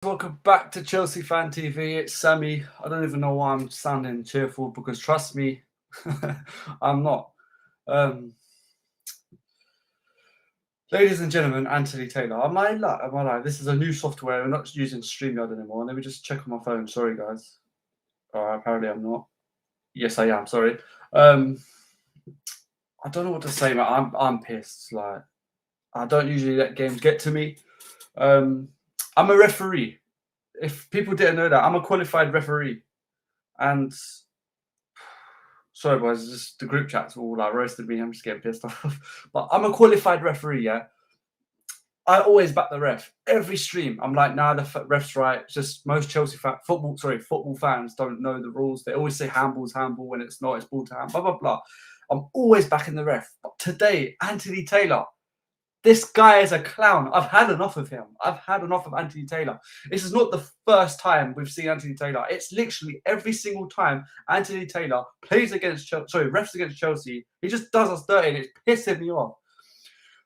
Welcome back to Chelsea Fan TV. It's Sammy. I don't even know why I'm sounding cheerful because trust me, I'm not. Ladies and gentlemen, Anthony Taylor. Am I live? This is a new software. We're not using StreamYard anymore. Let me just check on my phone. Sorry, guys. Apparently I'm not. Yes, I am. Sorry. I don't know what to say, man. I'm pissed. Like, I don't usually let games get to me. I'm a referee. If people didn't know that, I'm a qualified referee. And sorry, boys, just the group chats all like roasted me. I'm just getting pissed off. But I'm a qualified referee, yeah. I always back the ref every stream. I'm like, nah, the ref's right. It's just most Chelsea football fans don't know the rules. They always say handball's handball when it's not. It's ball to hand. Blah blah blah. I'm always backing the ref. But today, Anthony Taylor. This guy is a clown. I've had enough of him. I've had enough of Anthony Taylor. This is not the first time we've seen Anthony Taylor. It's literally every single time Anthony Taylor plays against refs against Chelsea. He just does us dirty and it's pissing me off.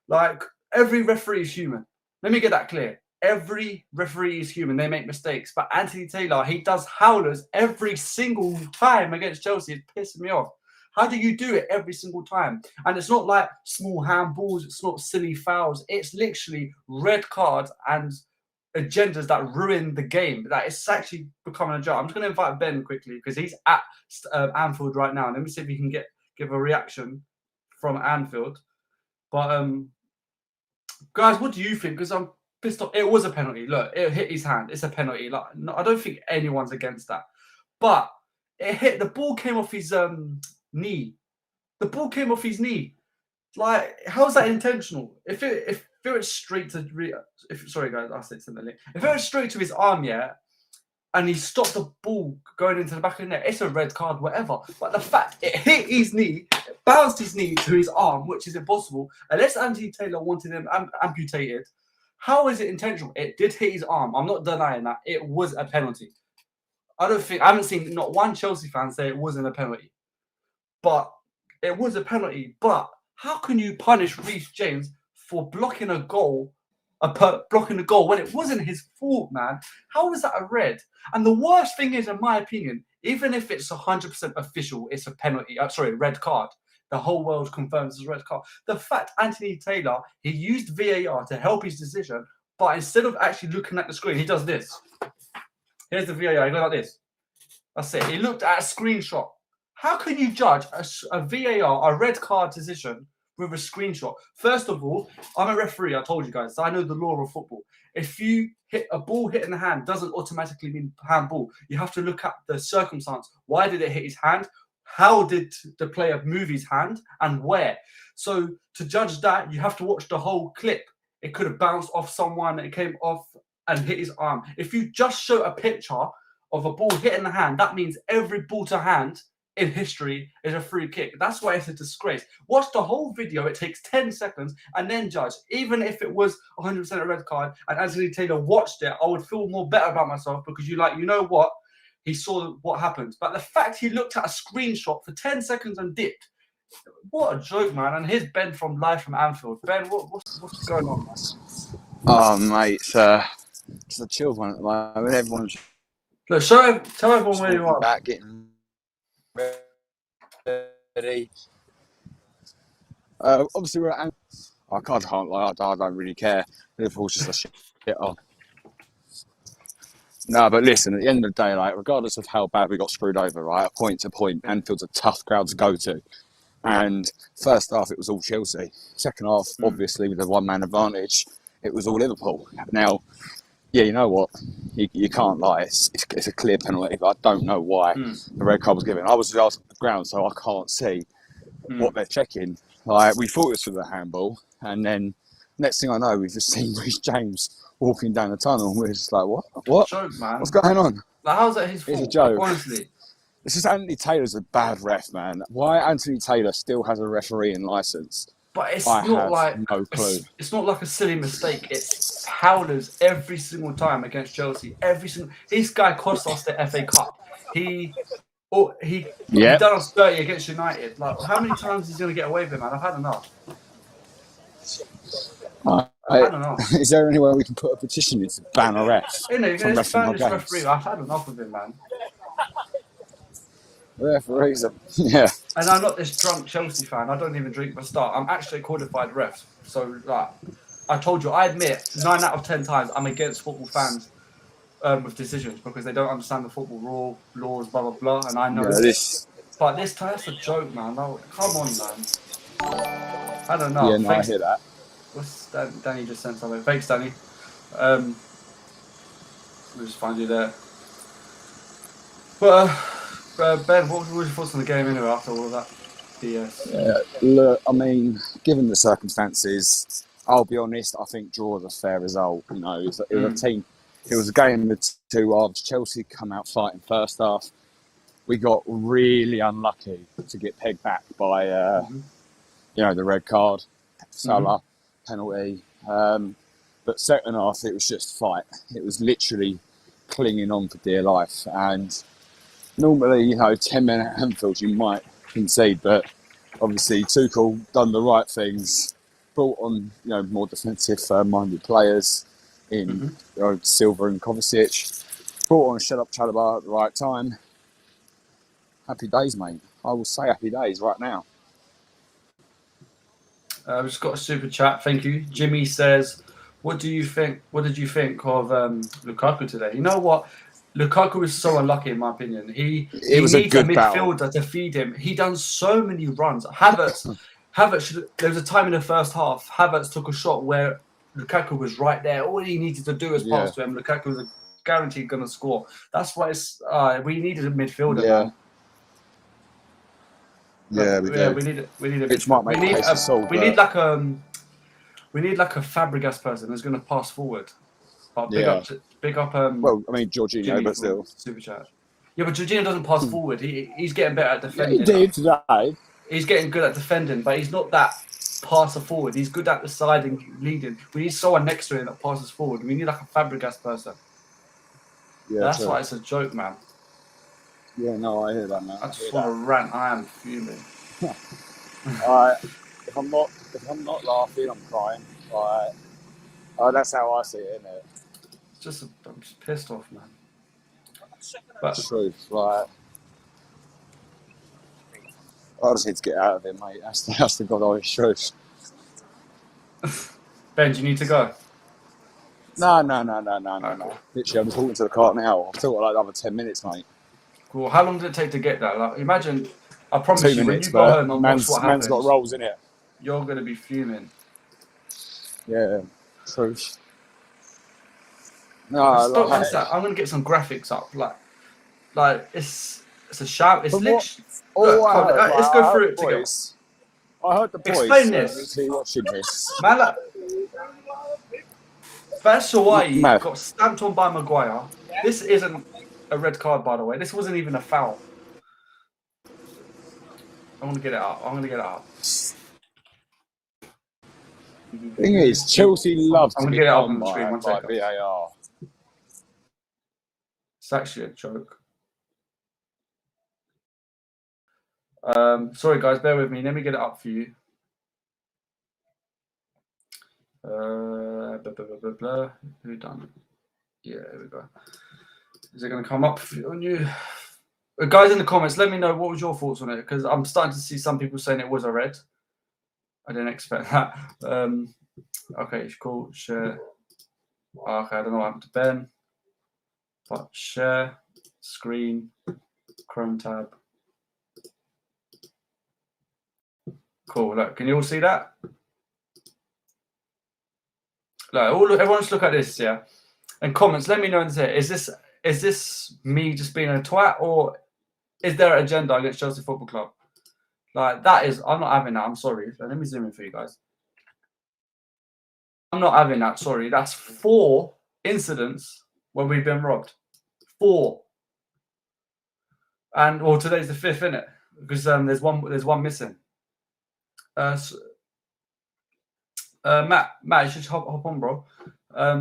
Like, every referee is human. Let me get that clear. Every referee is human. They make mistakes. But Anthony Taylor, he does howlers every single time against Chelsea. It's pissing me off. How do you do it every single time? And it's not like small handballs. It's not silly fouls. It's literally red cards and agendas that ruin the game. That it's actually becoming a joke. I'm just going to invite Ben quickly because he's at Anfield right now. Let me see if he can give a reaction from Anfield. But guys, what do you think? Because I'm pissed off. It was a penalty. Look, it hit his hand. It's a penalty. Like, I don't think anyone's against that. But it hit. The ball came off his knee. The ball came off his knee. Like, how's that intentional? If it went straight to sorry guys, I said something. If it went straight to his arm, yeah, and he stopped the ball going into the back of the net, it's a red card, whatever. But the fact it hit his knee, it bounced his knee to his arm, which is impossible. Unless Anthony Taylor wanted him amputated, how is it intentional? It did hit his arm. I'm not denying that. It was a penalty. I haven't seen not one Chelsea fan say it wasn't a penalty. But it was a penalty. But how can you punish Reece James for blocking a goal when it wasn't his fault, man? How is that a red? And the worst thing is, in my opinion, even if it's 100% official, it's a penalty. Red card. The whole world confirms it's a red card. The fact Anthony Taylor, he used VAR to help his decision, but instead of actually looking at the screen, he does this. Here's the VAR. He goes like this. That's it. He looked at a screenshot. How can you judge a VAR, a red card decision, with a screenshot? First of all, I'm a referee. I told you guys. So I know the law of football. If you hit a ball hit in the hand, doesn't automatically mean handball. You have to look at the circumstance. Why did it hit his hand? How did the player move his hand and where? So to judge that, you have to watch the whole clip. It could have bounced off someone. It came off and hit his arm. If you just show a picture of a ball hitting the hand, that means every ball to hand in history is a free kick. That's why it's a disgrace. Watch the whole video. It takes 10 seconds and then judge. Even if it was 100% a red card and Anthony Taylor watched it, I would feel more better about myself because you know what? He saw what happened. But the fact he looked at a screenshot for 10 seconds and dipped, what a joke, man. And here's Ben live from Anfield. Ben, what's going on, man? Oh, mate, it's a chilled one at the moment. Everyone's... Look, tell everyone where you are. Back, getting ready. Obviously, we're at I can't lie, I don't really care. Liverpool's just a shit on. No, but listen, at the end of the day, like, regardless of how bad we got screwed over, right, point to point, Anfield's a tough crowd to go to. And first half, it was all Chelsea. Second half, obviously, with the one-man advantage, it was all Liverpool. Now, yeah, you know what? You can't lie. It's a clear penalty, but I don't know why the red card was given. I was on the ground, so I can't see what they're checking. Like, we thought it was for the handball, and then next thing I know, we've just seen Reece James walking down the tunnel, and we're just like, what? Joke, man. What's going on? Like, how's that his fault? It's a joke. Honestly. This is Anthony Taylor's a bad ref, man. Why Anthony Taylor still has a refereeing licence? But it's not like no clue. It's not like a silly mistake. It's howlers every single time against Chelsea. This guy cost us the FA Cup. He done us dirty against United. Like, how many times is he going to get away with it, man? I've had enough. I don't know. Is there anywhere we can put a petition in to ban a ref You know, from let's refing ban our this games? referee. I've had enough of him, man. Referees, yeah. And I'm not this drunk Chelsea fan. I don't even drink for start. I'm actually a qualified ref. So, like, I told you, I admit 9 out of 10 times I'm against football fans with decisions because they don't understand the football laws, blah, blah, blah. And I know this. But this time, that's a joke, man. No, come on, man. I don't know. Yeah, no, I hear that. What's Danny just sent something. Thanks, Danny. We'll just find you there. But, Ben, what was your thoughts on the game anyway after all of that BS? Yeah, look, I mean, given the circumstances, I'll be honest, I think draw was a fair result. You know, it was a game with 2 halves. Chelsea come out fighting first half. We got really unlucky to get pegged back by, the red card, Salah, penalty. But second half, it was just fight. It was literally clinging on for dear life. And normally, 10-minute Anfield, you might concede, but obviously Tuchel done the right things, brought on more defensive-minded players in Silva and Kovacic, brought on Shut Up Chalobah at the right time. Happy days, mate. I will say happy days right now. We've just got a super chat. Thank you. Jimmy says, "What did you think of Lukaku today?" You know what? Lukaku is so unlucky, in my opinion. He needs a midfielder to feed him. He done so many runs. Havertz. There was a time in the first half. Havertz took a shot where Lukaku was right there. All he needed to do was pass to him. Lukaku was guaranteed going to score. That's why we needed a midfielder, man. Yeah, we do. We need a Which might make the case of Saul, we need like a Fabregas person who's going to pass forward. But big up. Well, I mean Jorginho, Jimmy, but still super chat. Yeah, but Jorginho doesn't pass forward. He's getting better at defending. Yeah, he did today. He's getting good at defending, but he's not that passer forward. He's good at the side and leading. We need someone next to him that passes forward. We need like a Fabregas person. Yeah, that's why it's a joke, man. Yeah, no, I hear that, man. I just want to rant. I am fuming. If I'm not laughing, I'm crying. That's how I see it, isn't it? I'm just pissed off, man. But truth, I just need to get out of it, mate. That's the God-honest truth. Ben, do you need to go? No. Literally, I'm just walking to the car now. I've still got like another 10 minutes, mate. Cool. How long did it take to get there? Like, imagine, I promise 2 you, minutes, when you go home and watch what happens, man's got rolls in it. You're going to be fuming. Yeah, truth. No, I'm going to get some graphics up. Like it's a shout. It's literally. Let's go through it together. I heard the boys. Explain this. Watching this. Man, like, Batshuayi got stamped on by Maguire. This isn't a red card, by the way. This wasn't even a foul. I'm going to get it up. Thing is, Chelsea loves to get on the by screen. One second. VAR. It's actually a joke. Sorry, guys, bear with me. Let me get it up for you. Who done it? Yeah, here we go. Is it going to come up on you? Guys, in the comments, let me know what was your thoughts on it, because I'm starting to see some people saying it was a red. I didn't expect that. Okay, cool. Share. Okay, I don't know what happened to Ben. But share, screen, Chrome tab. Cool. Look, can you all see that? Look, everyone's look at this, yeah. And comments, let me know in the chat. Is this me just being a twat, or is there an agenda against Chelsea Football Club? Like, I'm not having that. I'm sorry. Let me zoom in for you guys. I'm not having that. Sorry. That's 4 incidents where we've been robbed. 4. And well, today's the 5th, isn't it? Because there's one missing. Matt, you should hop on, bro. I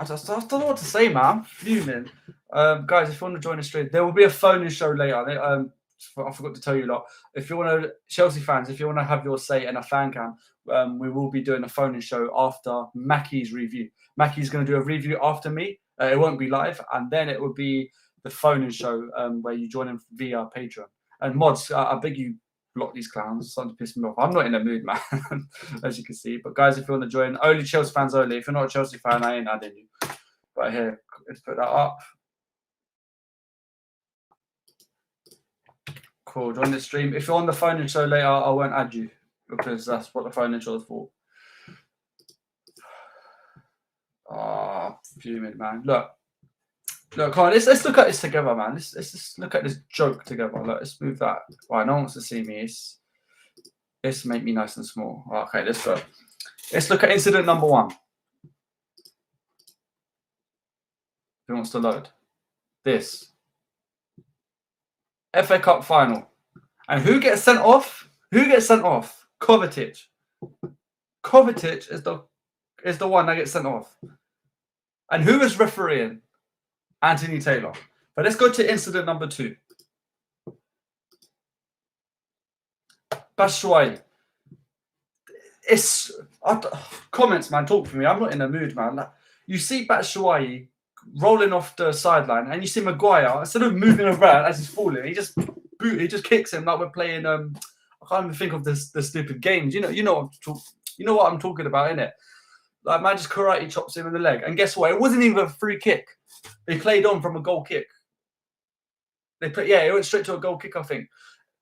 don't know what to say, man. I'm fuming. Guys, if you want to join the stream, there will be a phone-in show later. I forgot to tell you lot. If you want to, Chelsea fans, if you want to have your say in a fan cam, we will be doing a phone-in show after Mackie's review. Mackie's going to do a review after me. It won't be live, and then it will be the phone-in show where you join in via Patreon. And mods, I beg you, block these clowns. It's starting to piss me off. I'm not in the mood, man, as you can see. But guys, if you want to join, only Chelsea fans only. If you're not a Chelsea fan, I ain't adding you. But here, let's put that up. Cool. Join the stream. If you're on the phone-in show later, I won't add you because that's what the phone-in show is for. Fuming, man. Look, come on. Let's look at this together, man. Let's just look at this joke together. Look, let's move that. Right, no one wants to see me. Let's make me nice and small. Okay, let's go. Let's look at incident number 1. Who wants to load? This. FA Cup final. And who gets sent off? Who gets sent off? Kovacic. Kovacic is the one that gets sent off. And who is refereeing? Anthony Taylor. But let's go to incident number 2. Batshuayi. Comments, man, talk for me. I'm not in the mood, man. You see Batshuayi rolling off the sideline, and you see Maguire, instead of moving around as he's falling, he just kicks him like we're playing. I can't even think of the stupid games. You know what I'm talking about, innit? Like, man just karate chops him in the leg, and guess what? It wasn't even a free kick. They played on from a goal kick. It went straight to a goal kick. I think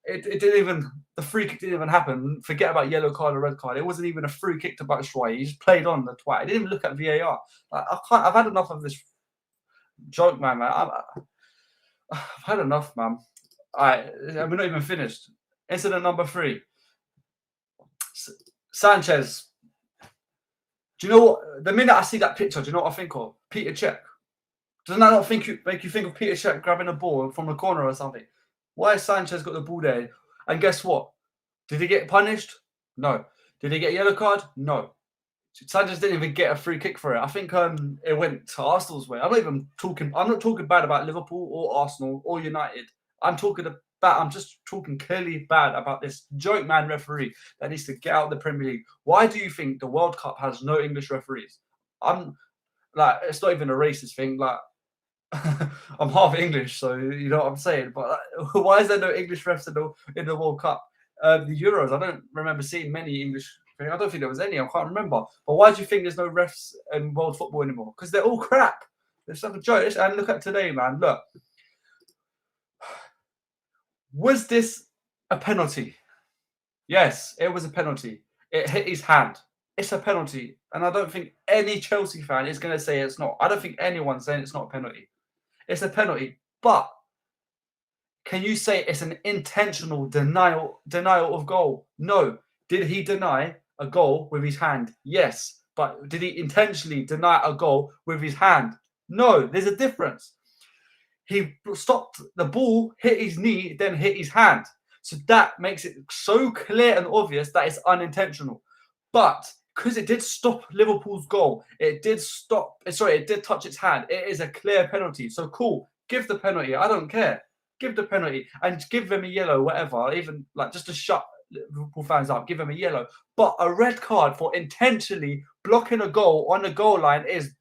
it didn't even. The free kick didn't even happen. Forget about yellow card or red card. It wasn't even a free kick to Batshuayi. He just played on the twat. He didn't even look at VAR. Like, I've had enough of this joke, man. I've had enough, man. We're not even finished. Incident number 3. Sanchez. Do you know what? The minute I see that picture, do you know what I think of? Peter Cech. Doesn't that not make you think of Peter Cech grabbing a ball from the corner or something? Why has Sanchez got the ball there? And guess what? Did he get punished? No. Did he get a yellow card? No. Sanchez didn't even get a free kick for it. I think it went to Arsenal's way. I'm not talking bad about Liverpool or Arsenal or United. I'm just talking clearly bad about this joke man referee that needs to get out of the Premier League. Why do you think the World Cup has no English referees? It's not even a racist thing. Like, I'm half English, so you know what I'm saying. But why is there no English refs in the World Cup? The Euros, I don't remember seeing many English. I don't think there was any. I can't remember. But why do you think there's no refs in world football anymore? Because they're all crap. It's like a joke. And look at today, man. Look. Was this a penalty? Yes, it was a penalty. It hit his hand. It's a penalty. And I don't think any Chelsea fan is going to say it's not. I don't think anyone's saying it's not a penalty. It's a penalty. But can you say it's an intentional denial of goal? No. Did he deny a goal with his hand? Yes. But did he intentionally deny a goal with his hand? No. There's a difference. He stopped the ball, hit his knee, then hit his hand. So that makes it so clear and obvious that it's unintentional. But because it did stop Liverpool's goal, it did touch its hand. It is a clear penalty. So cool, give the penalty. I don't care. Give the penalty and give them a yellow, whatever. Even like just to shut Liverpool fans up, give them a yellow. But a red card for intentionally blocking a goal on the goal line is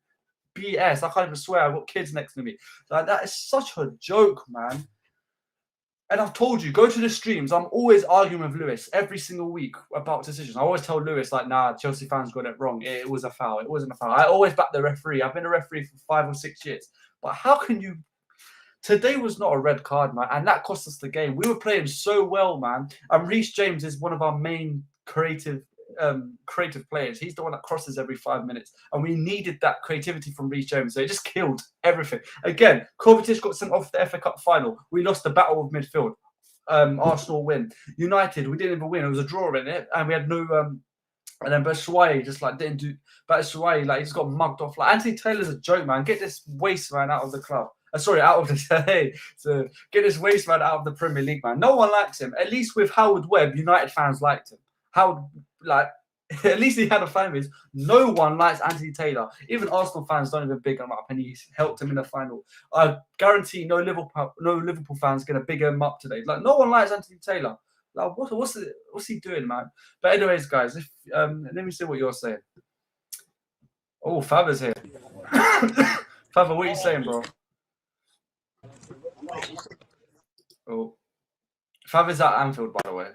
BS. I can't even swear. I've got kids next to me. Like, that is such a joke, man. And I've told you, go to the streams. I'm always arguing with Lewis every single week about decisions. I always tell Lewis, like, nah, Chelsea fans got it wrong. It was a foul. It wasn't a foul. I always back the referee. I've been a referee for 5 or 6 years. But how can you... Today was not a red card, man. And that cost us the game. We were playing so well, man. And Reece James is one of our main creative players. He's the one that crosses every 5 minutes, and we needed that creativity from Reece James. So it just killed everything. Again, Kovacic got sent off the FA Cup final. We lost the battle of midfield. Arsenal win. United, we didn't even win. It was a draw in it, and we had no. And then Batshuayi just like didn't do. Batshuayi like he just got mugged off. Like Anthony Taylor's a joke, man. Get this waste man out of the club. Out of the so get this waste man out of the Premier League, man. No one likes him. At least with Howard Webb, United fans liked him. Howard, like, At least he had a fan base. No one likes Anthony Taylor. Even Arsenal fans don't even big him up, and he helped him in the final. I guarantee no Liverpool fans gonna big him up today. Like no one likes Anthony Taylor. Like what's he doing, man? But anyways, guys, if let me see what you're saying. Oh, Faber's here. Faber, what are you saying, bro? Oh, Faber's at Anfield, by the way.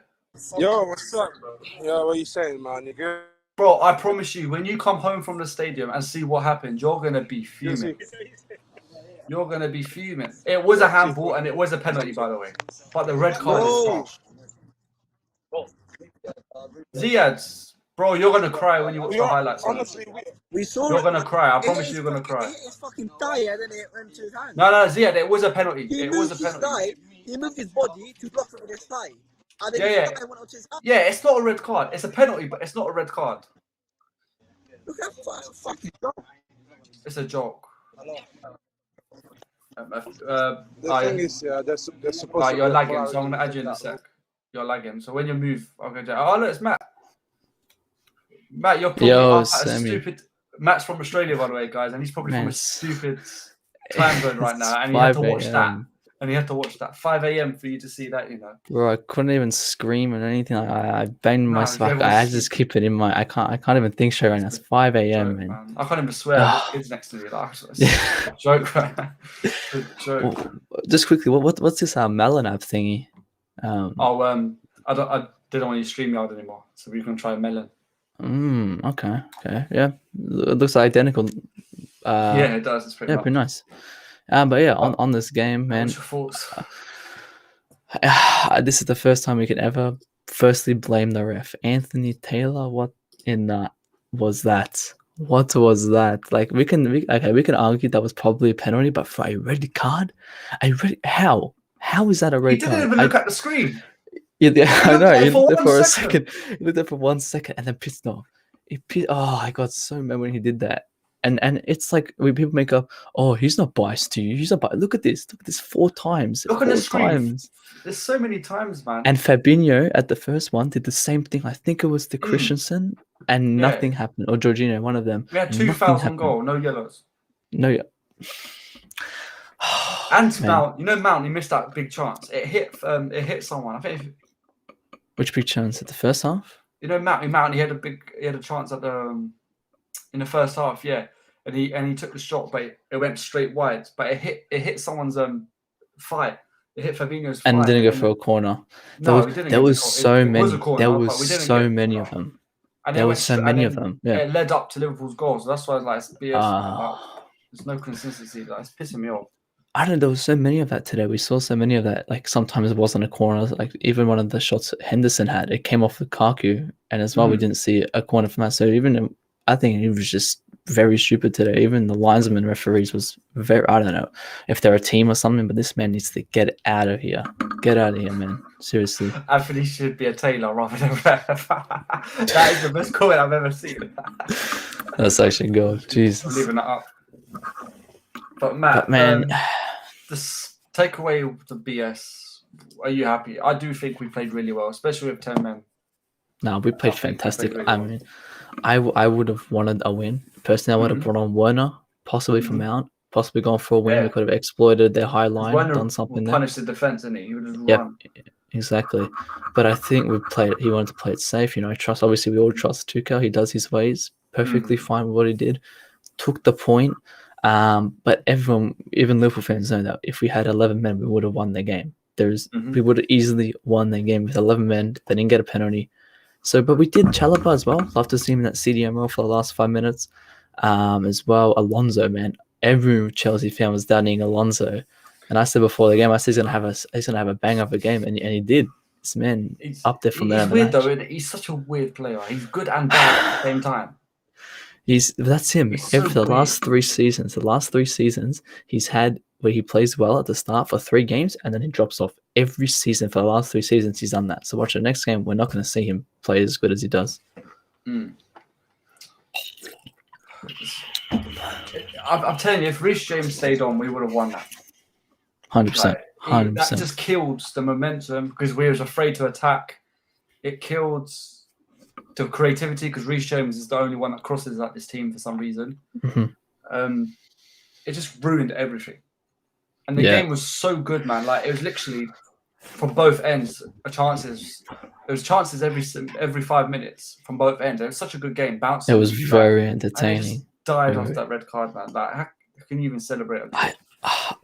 Yo, what's up, bro? Yo, what are you saying, man? You good? Bro, I promise you, when you come home from the stadium and see what happened, you're gonna be fuming. You're gonna be fuming. It was a handball and it was a penalty, by the way. But the red card is harsh. Ziad, bro, you're gonna cry when you watch the highlights. Honestly, we saw You're it. gonna cry. I promise you're gonna cry. He hit his fucking thigh and then it went to his hand. No, Ziad, it was a penalty. It was a His penalty. thigh, he moved his body to block it with his thigh. And then Yeah. his thigh went onto his hand. Yeah, it's not a red card. It's a penalty, but it's not a red card. Look at that fucking joke. It's a joke. The thing is, they're supposed to. You're lagging, so I'm gonna add you in a sec. You're lagging, so when you move, I'll go down. Oh, look, it's Matt. Matt, you're probably up at a stupid. Matt's from Australia, by the way, guys, and he's probably from a stupid time zone right now, and you have to watch that. And you have to watch that 5 a.m. for you to see that, you know. Bro, I couldn't even scream or anything. I banged myself. I had to just keep it in my. I can't even think straight right now. It's 5 a.m. Man. I can't even swear. There's kids next to me. Like, it's a joke, man. Joke. Well, just quickly, what's this melon app thingy? I didn't want to use StreamYard anymore, so we can try melon. Okay, yeah. It looks identical. Yeah, it does. It's pretty much. Pretty nice. But yeah, on this game, man. What's your thoughts? This is the first time we can ever firstly blame the ref. Anthony Taylor, what in that was that? What was that? Like we can argue that was probably a penalty, but for a red card, how is that a red card? He didn't even look at the screen. Yeah, I know. He looked there for a second. He looked there for 1 second and then pissed off. I got so mad when he did that. And it's like when people make up, oh, he's not biased to you. He's not biased. Look at this 4 times. Look at the screen. There's so many times, man. And Fabinho at the first one did the same thing. I think it was the Christensen, and nothing happened. Or Jorginho, one of them. We had 2 fouls on goal, no yellows. No. And Mount, Mount, he missed that big chance. It hit someone. I think. Which big chance at the first half? Mount, he had a chance at the. In the first half, yeah, and he took the shot, but it went straight wide. But it hit someone's thigh. It hit Fabinho's thigh. And didn't go for a corner. There was so many of them. And there was so many of them. Yeah, it led up to Liverpool's goals. So that's why I was like, it's BS. There's no consistency. It's pissing me off. I don't know. There was so many of that today. We saw so many of that. Like sometimes it wasn't a corner. Like even one of the shots Henderson had, it came off Lukaku, and as well we didn't see a corner from that. So even. I think it was just very stupid today. Even the linesman referees was very, I don't know if they're a team or something, but this man needs to get out of here. Get out of here, man. Seriously. Anthony should be a Taylor rather than ref. That is the best comment I've ever seen. That's actually good. Jesus. I'm leaving that up. But Matt, this take away the BS. Are you happy? I do think we played really well, especially with 10 men. No, we played fantastic. I mean, I would have wanted a win. Personally, I would have brought on Werner, possibly for Mount, possibly gone for a win. We could have exploited their high line, done something there. Punish the defense, didn't he? He would have run. Exactly. But I think he wanted to play it safe. I trust. Obviously, we all trust Tuchel. He does his ways perfectly fine with what he did. Took the point. But everyone, even Liverpool fans, know that if we had 11 men, we would have won the game. We would have easily won the game with 11 men. They didn't get a penalty. So, but we did Chalobah as well. Love to see him in that CDM role for the last 5 minutes. As well, Alonso, man. Every Chelsea fan was doubting Alonso, and I said before the game, I said he's gonna have a bang of a game, and he did. This man up there from there. He's weird though. He's such a weird player. He's good and bad at the same time. That's him. The last 3 seasons, he's had where he plays well at the start for 3 games and then he drops off every season. For the last 3 seasons, he's done that. So watch the next game. We're not going to see him play as good as he does. I'm telling you, if Reece James stayed on, we would have won that. 100%. 100%. That just killed the momentum because we was afraid to attack. It killed to creativity, because Reece James is the only one that crosses at this team for some reason. It just ruined everything. And the game was so good, man. Like, it was literally from both ends chances. There was chances every 5 minutes from both ends. It was such a good game. Bouncing. It was very entertaining. Died off that red card, man. Like, how can you even celebrate it? Like,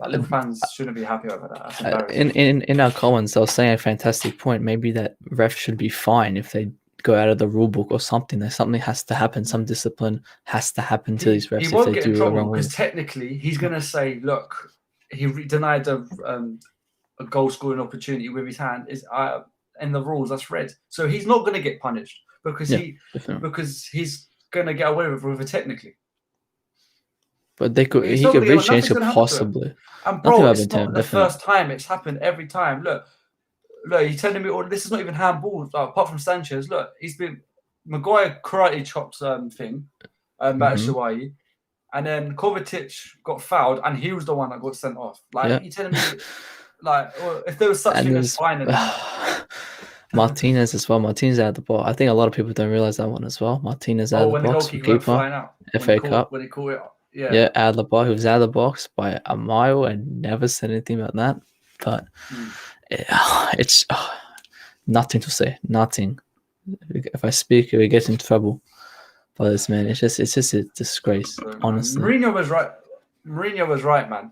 Liverpool fans shouldn't be happy over that. That's embarrassing. In our comments, they were saying a fantastic point. Maybe that ref should be fined if they go out of the rule book or something. That something has to happen. Some discipline has to happen to these refs he won't if they get in do trouble wrong. Because technically, he's going to say, "Look, he denied a goal scoring opportunity with his hand. Is in the rules that's red, so he's not going to get punished because he's going to get away with it technically." But he could reach could possibly. And bro, it's not the first time. It's happened every time. Look, you're telling me, this is not even handball. Apart from Sanchez, look, he's been Maguire karate chops thing, Batshuayi, and then Kovacic got fouled, and he was the one that got sent off. Like, you telling me, like, if there was such thing as fine. Martinez as well. Martinez out of the box. I think a lot of people don't realize that one as well. Martinez out of the box. FA Cup. When he caught it. Yeah, out of the box. He was out of the box by a mile and never said anything about that. But it's nothing to say. Nothing. If I speak, we get in trouble by this man. It's just a disgrace. Honestly, Mourinho was right, man.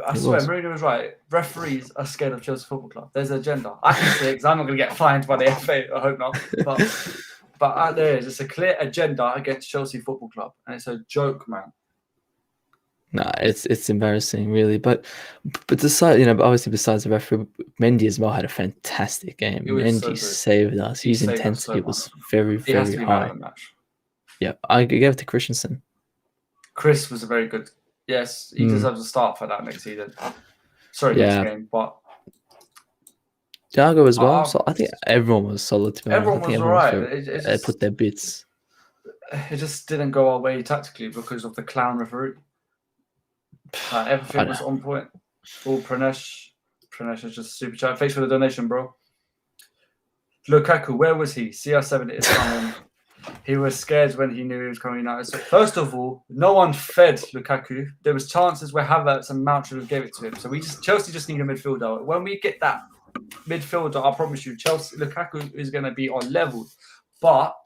I swear, Mourinho was right. Referees are scared of Chelsea Football Club. There's an agenda. I can say it because I'm not going to get fined by the FA. I hope not. But out there is a clear agenda against Chelsea Football Club, and it's a joke, man. Nah, it's embarrassing, really. But obviously besides the referee, Mendy as well had a fantastic game. Mendy saved us. His intensity was very, very high. Yeah, I gave it to Christensen. Chris was a very good. Yes, he deserves a start for that next season. Sorry, next game, but. Thiago as well. So I think everyone was solid. Everyone was alright. They put their bits. It just didn't go our way tactically because of the clown referee. Everything was on point. All Pranesh is just super chat. Thanks for the donation, bro. Lukaku, where was he? CR7 is coming. He was scared when he knew he was coming out. So first of all, no one fed Lukaku. There was chances where Havertz and Mount should have gave it to him. So Chelsea just need a midfielder. When we get that midfielder, I promise you, Lukaku is going to be on level. But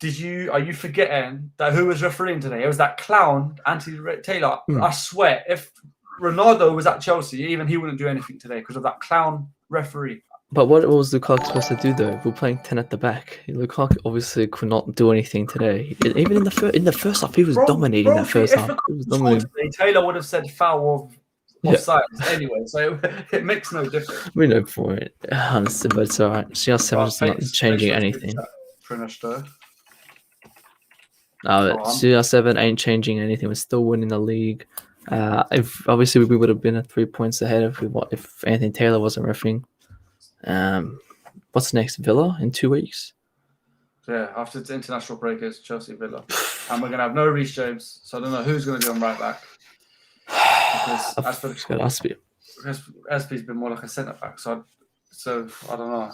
are you forgetting that who was refereeing today? It was that clown, Anthony Taylor. I swear, if Ronaldo was at Chelsea, even he wouldn't do anything today because of that clown referee. But what was Lukaku supposed to do though? We're playing 10 at the back. Lukaku obviously could not do anything today. Even in the first half, he was dominating that first half. Taylor would have said foul offside anyway, so it makes no difference. We know for it, honestly, but it's alright. CR7 is not changing anything. CR7 ain't changing anything. We're still winning the league. If obviously we would have been at 3 points ahead if Anthony Taylor wasn't refereeing. What's next? Villa in 2 weeks. Yeah, after the international break is Chelsea Villa, and we're gonna have no Reece James, so I don't know who's gonna be on right back. Because as for the Aspie's been more like a centre back, so I don't know.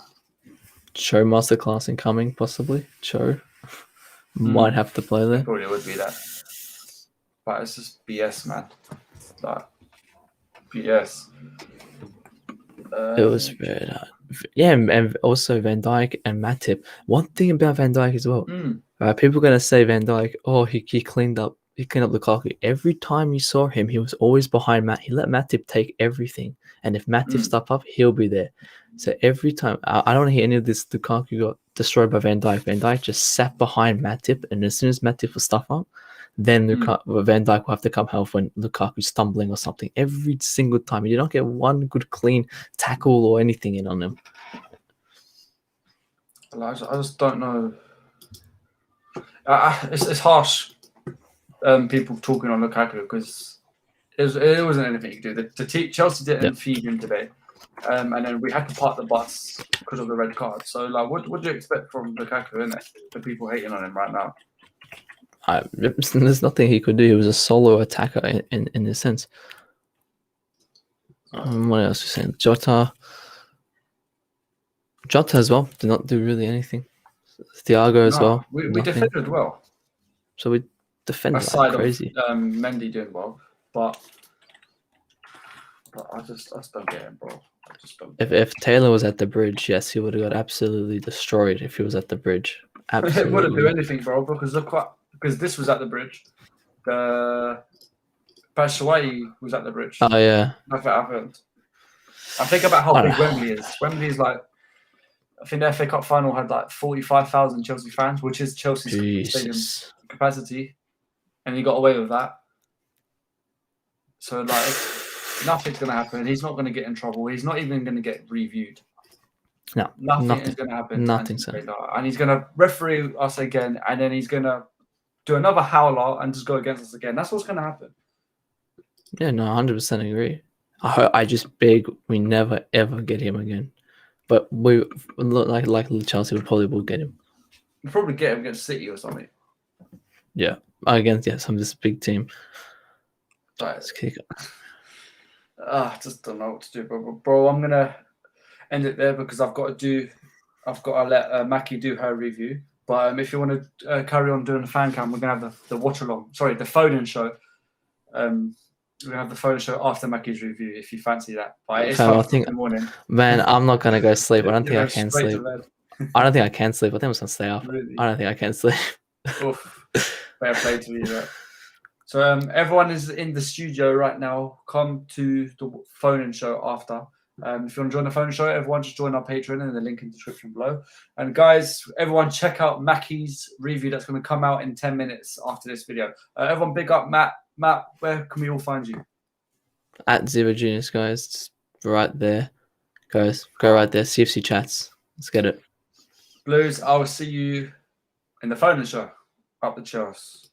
Cho masterclass incoming, possibly. Cho might have to play there. Probably would be that, but it's just BS, man. Like BS. It was very hard. Yeah, and also Van Dijk and Matip. One thing about Van Dijk as well. People are gonna say Van Dijk, he cleaned up Lukaku. Every time you saw him, he was always behind Matt. He let Matip take everything, and if Matip stuff up, he'll be there. So every time, I don't hear any of this. Lukaku got destroyed by Van Dijk. Van Dijk just sat behind Matip, and as soon as Matip was stuff up, then Van Dijk will have to come help when Lukaku's stumbling or something. Every single time, you don't get one good clean tackle or anything in on him. I just don't know. It's harsh. People talking on Lukaku because it wasn't anything you could do. Chelsea didn't feed him today, and then we had to park the bus because of the red card. So, like, what do you expect from Lukaku, innit? The people hating on him right now. There's nothing he could do. He was a solo attacker in this sense. What else are you saying? Jota. Jota as well did not do really anything. Thiago as No, well. we nothing. defended well. So we defended like Aside crazy. of Mendy doing well, but I just don't get him, bro. I just don't. If Taylor was at the bridge, yes, he would have got absolutely destroyed if he was at the bridge. It wouldn't do Absolutely. anything, bro. Because because this was at the bridge. The Batshuayi was at the bridge. Oh yeah. Nothing happened. I think about how I big don't know. Wembley is. Wembley is like, I think the FA Cup final had like 45,000 Chelsea fans, which is Chelsea's stadium Jesus. capacity, and he got away with that. So like, nothing's gonna happen. He's not gonna get in trouble. He's not even gonna get reviewed. No, Nothing is gonna happen. to nothing's Anthony Taylor. And he's gonna referee us again, and then he's gonna do another howler and just go against us again. That's what's gonna happen. Yeah, no, 100% agree. I just beg we never ever get him again. But we look like Chelsea would probably will get him. We'll probably get him against City or something. Yeah, against some this big team. Like, Let's kick it. I just don't know what to do, bro. I'm gonna end it there because I've got to let Mackie do her review. But if you want to carry on doing the fan cam, we're gonna have the watch along. Sorry, the phone-in show. We're gonna have the phone show after Mackie's review if you fancy that. But it's Fam, I 5 think- in the morning. Man, I'm not gonna go sleep. I don't think You're I going can straight to sleep. bed. I don't think I can sleep. I think I'm just gonna stay up. Really? I don't think I can sleep. Oof. Fair play to you. Right? So everyone is in the studio right now. Come to the phone-in show after. If you want to join the phone show, everyone just join our Patreon and the link in the description below. And guys, everyone check out Mackie's review that's going to come out in 10 minutes after this video. Everyone big up Matt. Matt, where can we all find you? At Zero Genius, guys, it's right there. Guys, go right there. CFC chats. Let's get it. Blues, I will see you in the phone-in show. Up the Chelsea.